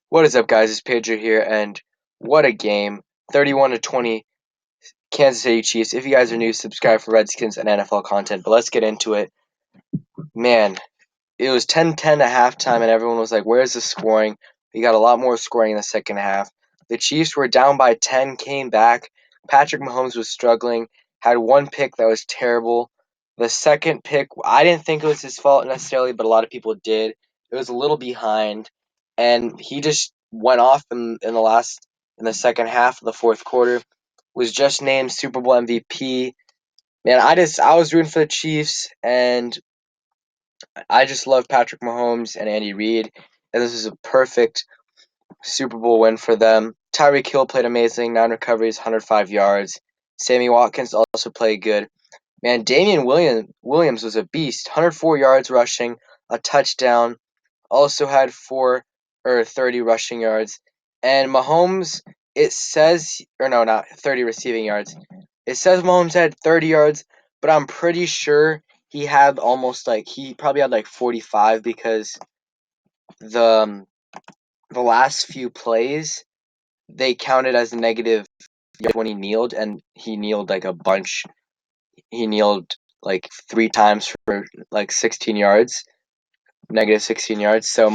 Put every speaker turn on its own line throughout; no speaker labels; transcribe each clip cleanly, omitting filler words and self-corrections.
What is up, guys? It's Pedro here, and what a game. 31-20, Kansas City Chiefs. If you guys are new, subscribe for Redskins and NFL content, but let's get into it. Man, it was 10-10 at halftime, and everyone was like, where's the scoring? We got a lot more scoring in the second half. The Chiefs were down by 10, came back. Patrick Mahomes was struggling, had one pick that was terrible. The second pick, I didn't think it was his fault necessarily, but a lot of people did. It was a little behind, and he just went off in the second half of the fourth quarter. Was just named Super Bowl MVP. Man, I was rooting for the Chiefs, and I just love Patrick Mahomes and Andy Reid, and this is a perfect Super Bowl win for them. Tyreek Hill played amazing, 9 recoveries, 105 yards. Sammy Watkins also played good. Man, Williams was a beast, 104 yards rushing, a touchdown. Also had 30 rushing yards. And Mahomes, it says, or no, not 30 receiving yards. It says Mahomes had 30 yards, but I'm pretty sure he probably had like 45 because the um, the last few plays they counted as negative when he kneeled, and he kneeled like a bunch. He kneeled like 3 times for like 16 yards, negative 16 yards. So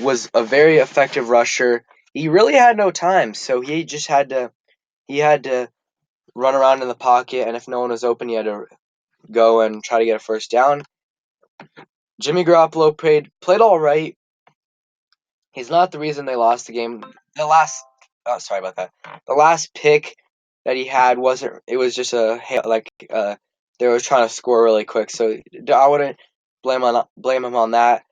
was a very effective rusher. He really had no time, so he had to run around in the pocket, and if no one was open, he had to go and try to get a first down. Jimmy Garoppolo played all right. He's not the reason they lost the game. Sorry about that. The last pick that he had wasn't. It was just they were trying to score really quick. So I wouldn't blame him on that.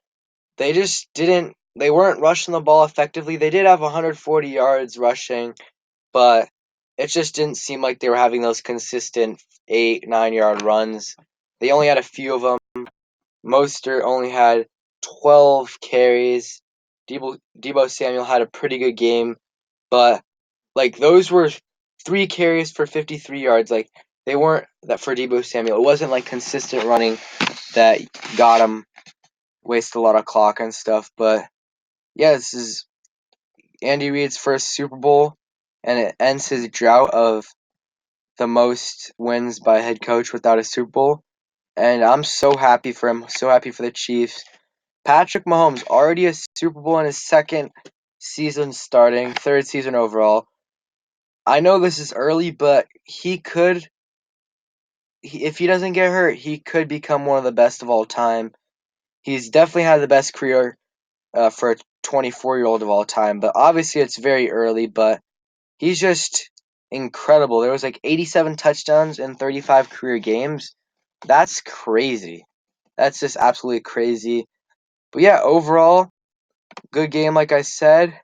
They just didn't. They weren't rushing the ball effectively. They did have 140 yards rushing, but it just didn't seem like they were having those consistent 8, 9 yard runs. They only had a few of them. Mostert only had 12 carries. Debo Samuel had a pretty good game, but like those were 3 carries for 53 yards. Like they weren't that for Debo Samuel. It wasn't like consistent running that got him waste a lot of clock and stuff. But yeah, this is Andy Reid's first Super Bowl, and it ends his drought of the most wins by a head coach without a Super Bowl. And I'm so happy for him. So happy for the Chiefs. Patrick Mahomes already a Super Bowl in his second season starting, third season overall. I know this is early, but if he doesn't get hurt, he could become one of the best of all time. He's definitely had the best career for a 24-year-old of all time, but obviously it's very early, but he's just incredible. There was like 87 touchdowns in 35 career games. That's crazy. That's just absolutely crazy. But yeah, overall, good game, like I said.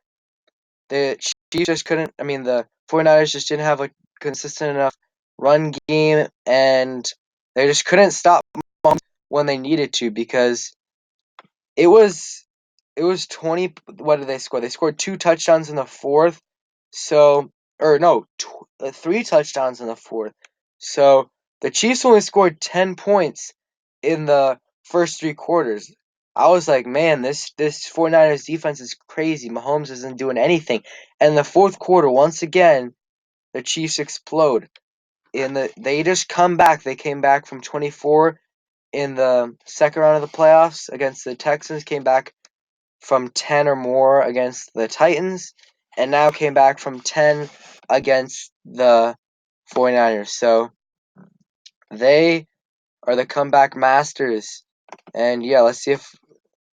The Chiefs just couldn't, I mean, the 49ers just didn't have a consistent enough run game, and they just couldn't stop when they needed to because it was it was 20. What did they score? They scored 2 touchdowns in the fourth. So, or no, 3 touchdowns in the fourth. So the Chiefs only scored 10 points in the first 3 quarters. I was like, man, this 49ers defense is crazy. Mahomes isn't doing anything. And the fourth quarter, once again, the Chiefs explode. They just come back. They came back from 24 in the second round of the playoffs against the Texans, came back from 10 or more against the Titans, and now came back from 10 against the 49ers. So they are the comeback masters. And yeah, let's see if.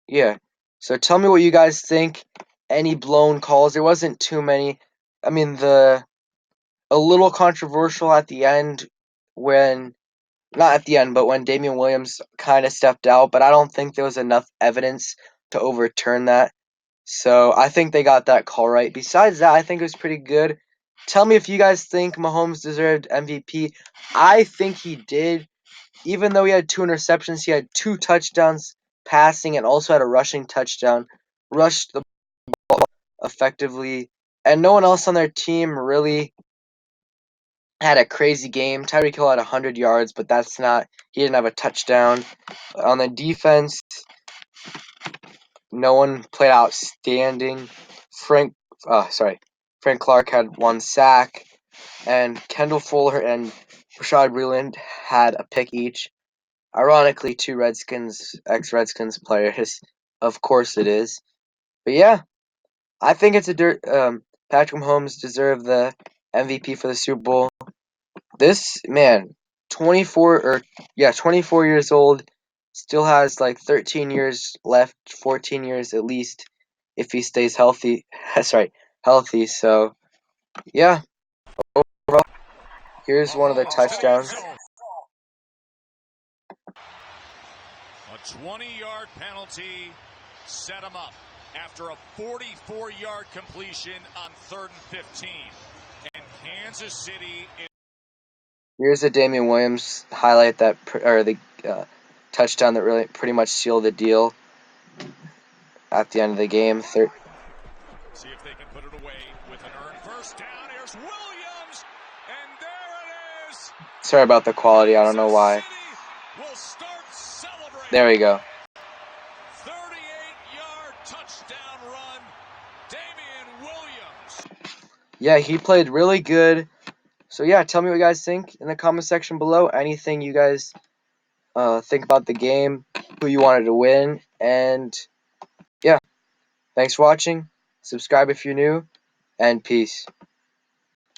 Yeah. So tell me what you guys think. Any blown calls? There wasn't too many. I mean, a little controversial at the end when. Not at the end, but when Damian Williams kind of stepped out, but I don't think there was enough evidence to overturn that. So I think they got that call right. Besides that, I think it was pretty good. Tell me if you guys think Mahomes deserved MVP. I think he did. Even though he had 2 interceptions, he had 2 touchdowns passing and also had a rushing touchdown. Rushed the effectively. And no one else on their team really had a crazy game. Tyreek Hill had 100 yards, but he didn't have a touchdown. On the defense, No one played outstanding. Frank Clark had 1 sack, and Kendall Fuller and Rashad Breeland had a pick each. Ironically, 2 ex-Redskins players. Of course it is. But yeah, I think it's Patrick Mahomes deserved the MVP for the Super Bowl. This man, 24 years old, still has like 13 years left, 14 years at least, if he stays healthy. That's right, healthy. So yeah, overall, here's one of the touchdowns.
A 20-yard penalty set him up after a 44-yard completion on 3rd and 15. And Kansas City is...
Here's the Damian Williams highlight the touchdown that really pretty much sealed the deal at the end of the game.
See if they can put it away with an earned first down. Here's Williams, and there it is.
Sorry about the quality. I don't know why. There we go.
38-yard touchdown run, Damian Williams.
Yeah, he played really good. So yeah, tell me what you guys think in the comment section below. Anything you guys think about the game, who you wanted to win, and yeah, thanks for watching. Subscribe if you're new, and peace.